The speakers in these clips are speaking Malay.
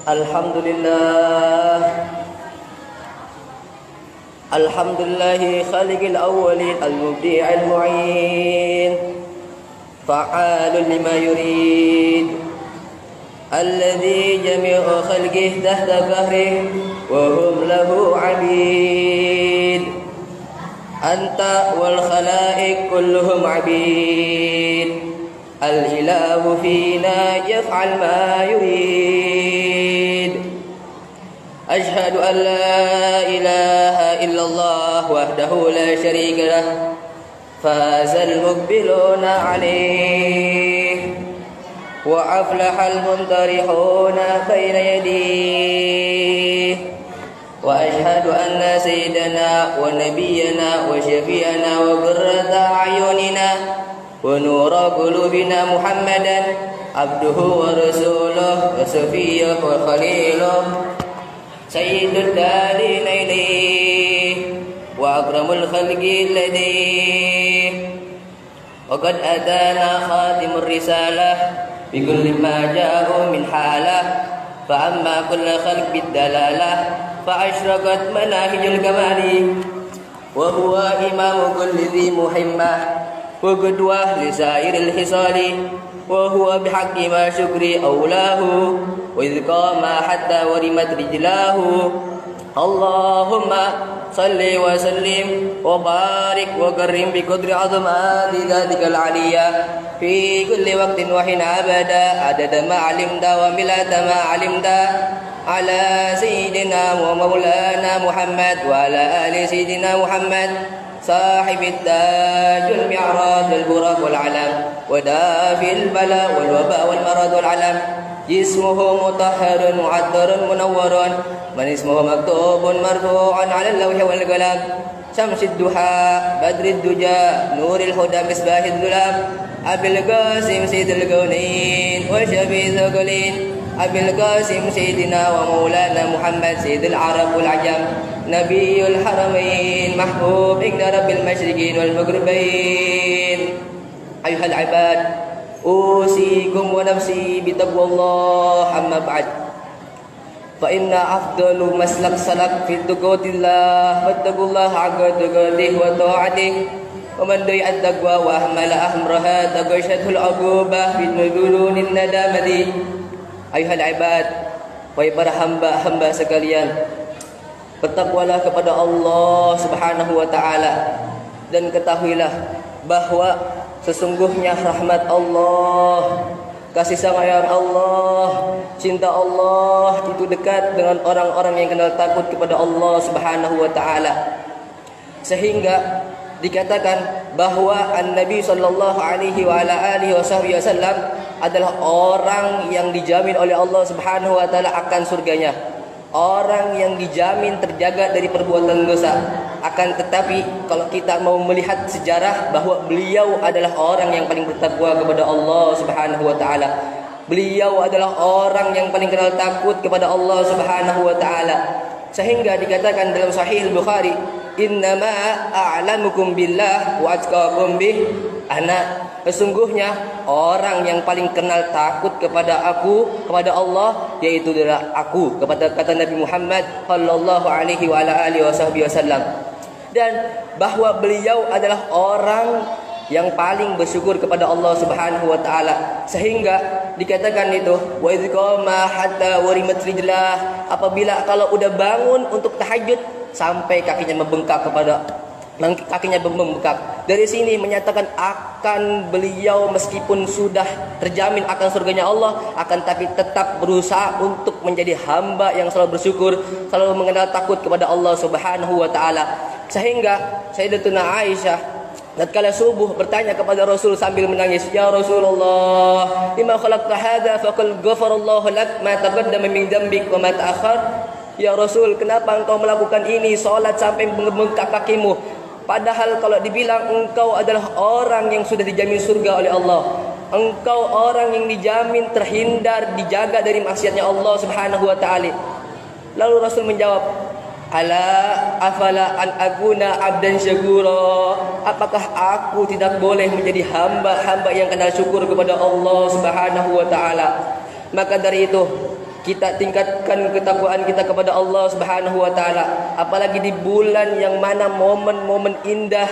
Alhamdulillah, Alhamdulillahi khaliqil awwalin al-mubdi'il mu'in, fa'alun lima yurid, alladhi jami'u khalqihi tahta qahrihi wa hum lahu 'abid. Anta wal khalaiq kulluhum 'abid. Al-ilahu fina yaf'al ma yurid. Ashhadu an la ilaha illallah wahdahu la syarika lah, fazal muqbiluna alaih wa aflahal muntarihuna baina yadih. Wa ashhadu anna sayyidana wa nabiyyana wa syafi'ana wa qurrata a'yunina wa nura qulubina Muhammadan abduhu wa rasuluh wa safiyyuhu wa khaliluh sayyidul dalina ilayh wa akramul khalqi ladayh. Wa qad atana khatimur risalah bi kulli ma ja'u min halah, fa amma kullu khalq bid dalalah fa ashraqat manahijul kamali wa huwa imamu kulli dhi muhimmah wa qudwah li sairil hisali wa huwa bihaqqi ma syukri awlahu wa idh qama hatta warimat rijlahu. Allahumma salli wa sallim wa barik wa karim bi qadri azmati dzatikal aliyah fi kulli waqtin wa hin abada adada ma alimta wa milata ma alimta ala sayyidina wa maulana Muhammad wa ala ali sayyidina Muhammad صاحب التاج والمعراج والبراق والعلم ودافع البلاء والوباء والمرض والعلم. جسمه مطهر معطر منور من اسمه مكتوب مرفوع على اللوح والقلم. شمس الضحى بدر الدجى نور الهدى مصباح الظلام. أبي القاسم سيد الكونين وشفيع الثقلين. أبي القاسم سيدنا ومولانا محمد سيد العرب والعجم نبي الحرمين محبوب عند رب المشرقين والمغربين. أيها العباد أوصيكم ونفسي بتقوى الله. أما بعد فإن أفضل مسلك سلك في تقوى الله فاتقوا الله حق تقاته وطاعته ومن ضيع التقوى وأهمل أمرها تغشته العقوبة في نزول الندامة. Ayuhal ibad, wahai para hamba-hamba sekalian, bertakwalah kepada Allah Subhanahu wa taala dan ketahuilah bahwa sesungguhnya rahmat Allah, kasih sayang Allah, cinta Allah itu dekat dengan orang-orang yang kenal takut kepada Allah Subhanahu wa taala. Sehingga dikatakan bahwa An-Nabi sallallahu alaihi wa ala alihi wasallam adalah orang yang dijamin oleh Allah Subhanahu wa taala akan surganya. Orang yang dijamin terjaga dari perbuatan dosa. Akan tetapi kalau kita mau melihat sejarah bahwa beliau adalah orang yang paling bertakwa kepada Allah Subhanahu wa taala. Beliau adalah orang yang paling kenal takut kepada Allah Subhanahu wa taala. Sehingga dikatakan dalam Sahih Bukhari, innama a'lamukum billah wa atqakum bih ana. Sesungguhnya orang yang paling kenal takut kepada aku, kepada Allah, yaitu adalah aku, kepada kata Nabi Muhammad sallallahu alaihi wa ala alihi wasallam. Dan bahwa beliau adalah orang yang paling bersyukur kepada Allah Subhanahu wa taala. Sehingga dikatakan itu wa idz qama hatta warimat rijlah, apabila kalau udah bangun untuk tahajud sampai kakinya membengkak Dari sini menyatakan akan beliau meskipun sudah terjamin akan surganya Allah, akan tapi tetap berusaha untuk menjadi hamba yang selalu bersyukur, selalu mengenal takut kepada Allah Subhanahu wa taala. Sehingga Sayyidatuna Aisyah tatkala subuh bertanya kepada Rasul sambil menangis, "Ya Rasulullah, lima khalaqta hadza faqul ghafarallahu lak ma taqaddama min dzambik wa ma ta'akhkhar." Ya Rasul, kenapa engkau melakukan ini, salat sampai membengkak kakimu? Padahal kalau dibilang engkau adalah orang yang sudah dijamin surga oleh Allah, engkau orang yang dijamin terhindar, dijaga dari maksiatnya Allah Subhanahu wa taala. Lalu Rasul menjawab, "Ala afala an aguna abdan syakura." Apakah aku tidak boleh menjadi hamba-hamba yang kenal syukur kepada Allah Subhanahu wa taala? Maka dari itu kita tingkatkan ketakwaan kita kepada Allah Subhanahu wa taala, apalagi di bulan yang mana momen-momen indah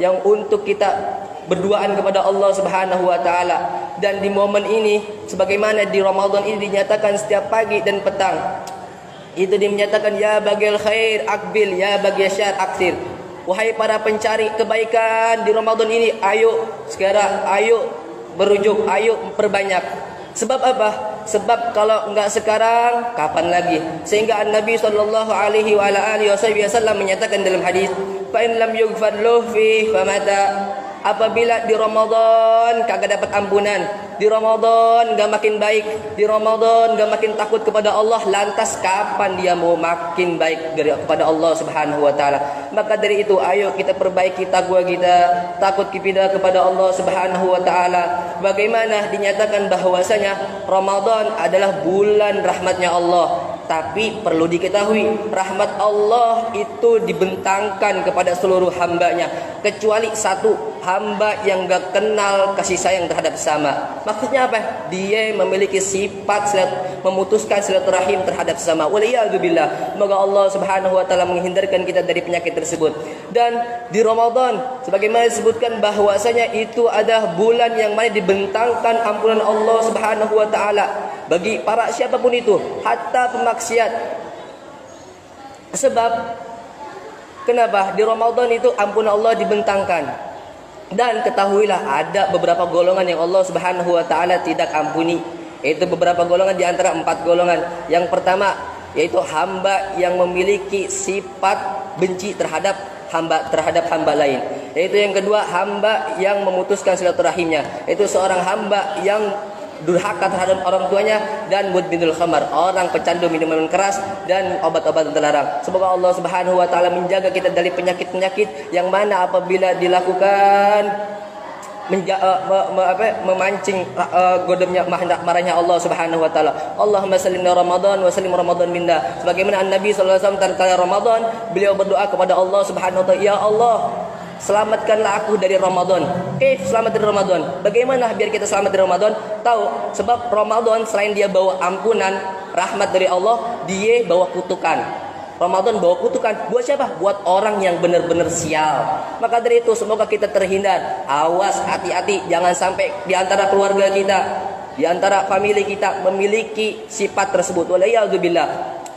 yang untuk kita berduaan kepada Allah Subhanahu wa taala. Dan di momen ini sebagaimana di Ramadan ini dinyatakan setiap pagi dan petang itu dinyatakan ya bagil khair akbil, ya bagil syar aksir. Wahai para pencari kebaikan di Ramadan ini, ayo sekarang, ayo berujuk, ayo perbanyak. Sebab apa? Sebab kalau enggak sekarang, kapan lagi? Sehingga Nabi sallallahu alaihi wasallam menyatakan dalam hadis, "Fa in lam yughfar lahu fi famata." Apabila di Ramadan kagak dapat ampunan, di Ramadan enggak makin baik, di Ramadan enggak makin takut kepada Allah, lantas kapan dia mau makin baik kepada Allah Subhanahu wa taala? Maka dari itu ayo kita perbaiki takwa kita, takut kita kepada Allah Subhanahu wa taala. Bagaimana dinyatakan bahwasanya Ramadan adalah bulan rahmatnya Allah. Tapi perlu diketahui, rahmat Allah itu dibentangkan kepada seluruh hambanya, kecuali satu, hamba yang gak kenal kasih sayang terhadap sesama. Maksudnya apa? Dia memiliki sifat memutuskan silaturahim terhadap sesama. Waliyadzubillah. Semoga Allah Subhanahu wa taala menghindarkan kita dari penyakit tersebut. Dan di Ramadan sebagaimana disebutkan bahwasanya itu adalah bulan yang mana dibentangkan ampunan Allah Subhanahu wa taala bagi para siapapun itu, hatta pemaksiat. Sebab kenapa di Ramadan itu ampunan Allah dibentangkan? Dan ketahuilah ada beberapa golongan yang Allah Subhanahu wa taala tidak ampuni. Yaitu beberapa golongan di antara 4 golongan. Yang pertama yaitu hamba yang memiliki sifat benci terhadap hamba lain. Yaitu yang kedua, hamba yang memutuskan silaturahimnya. Itu seorang hamba yang durhaka terhadap orang tuanya, dan mudminul khamar, orang pecandu minuman keras dan obat-obatan terlarang. Semoga Allah Subhanahu wa taala menjaga kita dari penyakit-penyakit yang mana apabila dilakukan memancing godamnya marahnya Allah Subhanahu wa taala. Allahumma sallimna Ramadan wa sallim Ramadan minna. Sebagaimana Nabi sallallahu alaihi wasallam tatkala Ramadan, beliau berdoa kepada Allah Subhanahu wa taala, ya Allah, selamatkanlah aku dari Ramadan. Selamat dari Ramadan. Bagaimana biar kita selamat dari Ramadan? Tahu, sebab Ramadan selain dia bawa ampunan, rahmat dari Allah, dia bawa kutukan. Ramadan bawa kutukan. Buat siapa? Buat orang yang benar-benar sial. Maka dari itu semoga kita terhindar. Awas, hati-hati, jangan sampai di antara keluarga kita, di antara famili kita memiliki sifat tersebut. Waliyadzubillah.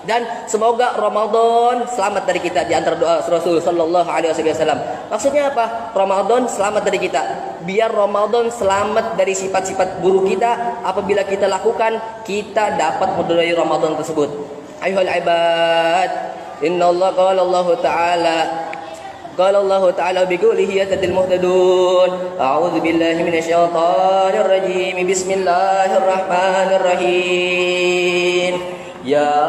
Dan semoga Ramadan selamat dari kita di antara doa Rasul sallallahu alaihi wasallam. Maksudnya apa? Ramadan selamat dari kita. Biar Ramadan selamat dari sifat-sifat buruk kita, apabila kita lakukan, kita dapat menuai Ramadan tersebut. Ayuhal ibad, innallaha qala Allah ta'ala biqoulihi yatadil muhtadun. A'udzu billahi minasyaitonir rajim. Bismillahirrahmanirrahim. Ya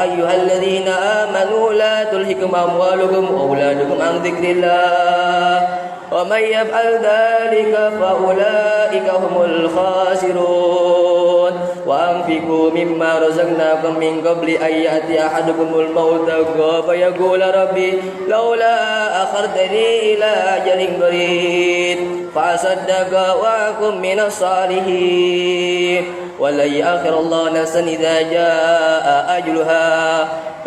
ayyuhalladzina amanu la tulhikum amwalukum wa auladukum an dzikrillah wa may yaf'al dzalika fa ulaika humul khasirun wa anfiqu mimma razaqnakum min qabli an ya'ti ahadukumul mauta fa yaqula rabbi laula akhartani ila ajalin qarib fa asaddaqa wa akum minas salihin وَلَنْ يَأْخِرَ اللَّهُ نَفْسًا إِذَا جَاءَ أَجْلُهَا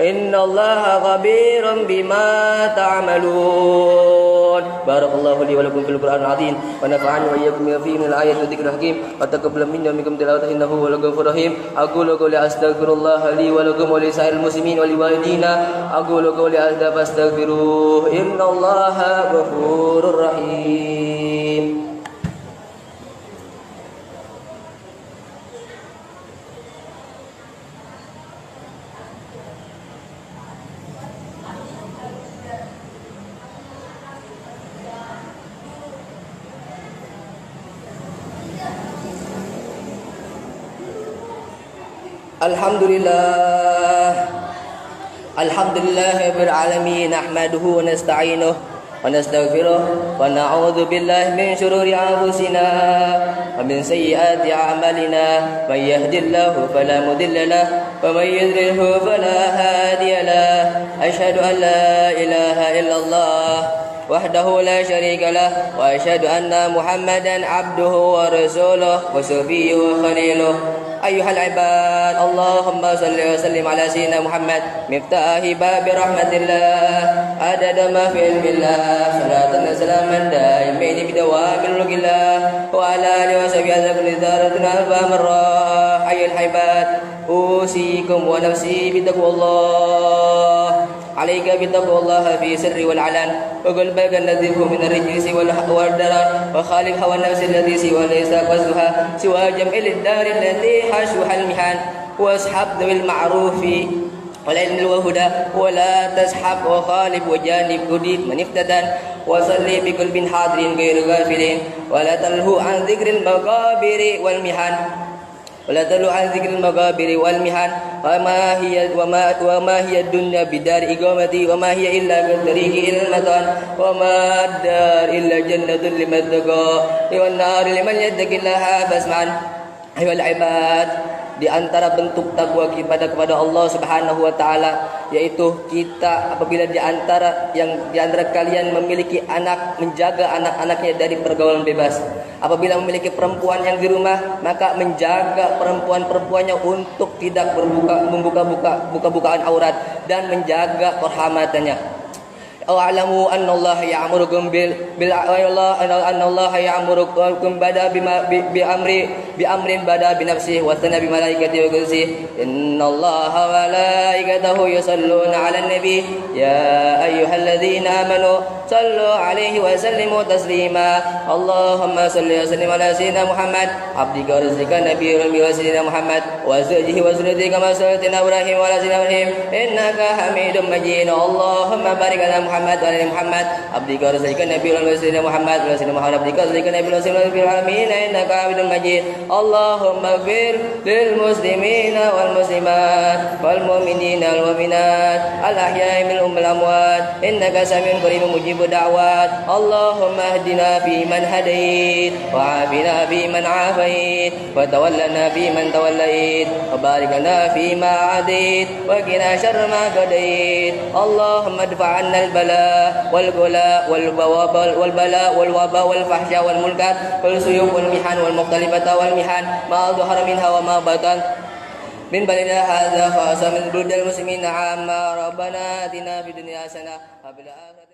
إِنَّ اللَّهَ خَبِيرٌ بِمَا تَعْمَلُونَ. بارك الله لي ولكم في القرآن العظيم ونفعني وإياكم بما فيه من الآيات والذكر الحكيم وتقبل مني ومنكم تلاوته إنه هو الغفور الرحيم. أقول قولي أستغفر الله لي ولكم ولسائر المسلمين ولوالدينا. أقول قولي هذا فاستغفروه إن الله غفور رحيم. Alhamdulillah rabbil alamin, nahmaduhu wa nasta'inuhu wa nastaghfiruh wa na'udzu billahi min shururi anfusina wa min sayyiati a'malina. May yahdihillahu fala mudilla lahu wa may yudlilhu fala hadiya lahu. Asyhadu an la ilaha illallah wahdahu la syarika lah wa asyhadu anna Muhammadan abduhu wa rasuluh wa safiyuhu wa khaliluh. أيها العباد اللهم صل وسلم على سيدنا محمد مفتاح باب رحمة الله عدد ما في علم الله صلاة وسلاما دائمين بدوام ملك الله وعلى آله وصحبه على كل ذرة ألف مرة. أيها العباد أوصيكم ونفسي بتقوى الله. عليك بتقوى الله في سر والعلن وقلبك النظيف من الرجس والدرر وخالف هوى النفس الذي سوى ليس قصدها سوى جمع الدار التي حشوها المحن واصحب ذوي المعروف والعلم والهدى ولا تسحب وخالف وجانب جديد من افتتن وصلي بقلب حاضر غير غافلين ولا تلهو عن ذكر المقابر والمحن ولا تلو عن ذكر المقابر والمحن وما هي الدنيا بدار إقامتي وما هي إلا كالطريق إلى المطار وما الدار إلا جنة لمن اتقى والنار لمن يتق الله فاسمعن. أيها العباد, di antara bentuk takwa kepada Allah Subhanahu wa taala yaitu kita apabila di antara kalian memiliki anak, menjaga anak-anaknya dari pergaulan bebas. Apabila memiliki perempuan yang di rumah, maka menjaga perempuan-perempuannya untuk tidak buka-bukaan aurat dan menjaga kehormatannya. Wa'lamu anna Allah ya'murukum anna Allah ya'murukum bada bi amrin bada bi nafsihi wa thana bi malaikatihi wa kursihi inna Allah wa malaikatahu yusalluna 'alan nabi ya ayyuhalladzina amanu sallu 'alaihi wa sallimu taslima. Allahumma salli wa sallim ala sayyidina Muhammad abdika wa rasulika nabiyil ummi wa sayyidina Muhammad wa azwajihi wa zurriyyatihi kama sallaita ala Ibrahim wa ala sayyidina Ibrahim innaka Hamidum Majid. Allahumma barik ala Muhammad wa ala Muhammad abdika wa rasulika nabiyil ummi wa sayyidina Muhammad wa sayyidina Muhammad abdika wa rasulika nabiyil ummi wa sayyidina alamin innaka Hamidum Majid. Allahumma ighfir lil muslimina wal muslimat wal mu'minina wal mu'minat al ahya'i minhum wal amwat innaka samiun qaribun mujibud da'wat. Allahumma ihdina fi man hadait wa 'afina fi man 'afait wa tawallana fi man tawallait wa barik lana fi ma 'adait wa qina syarra ma qadait. Allahumma adfa' 'anna al bala wal ghala wal bala wal waba wal fahsya wal munkar wal suyub wal mihan wal mukhtalifata wal mihan ma dhahara minha wa ma batan min balina hadza fa asamil budal muslimina amma rabbana atina fid dunya hasanah wa fil akhirati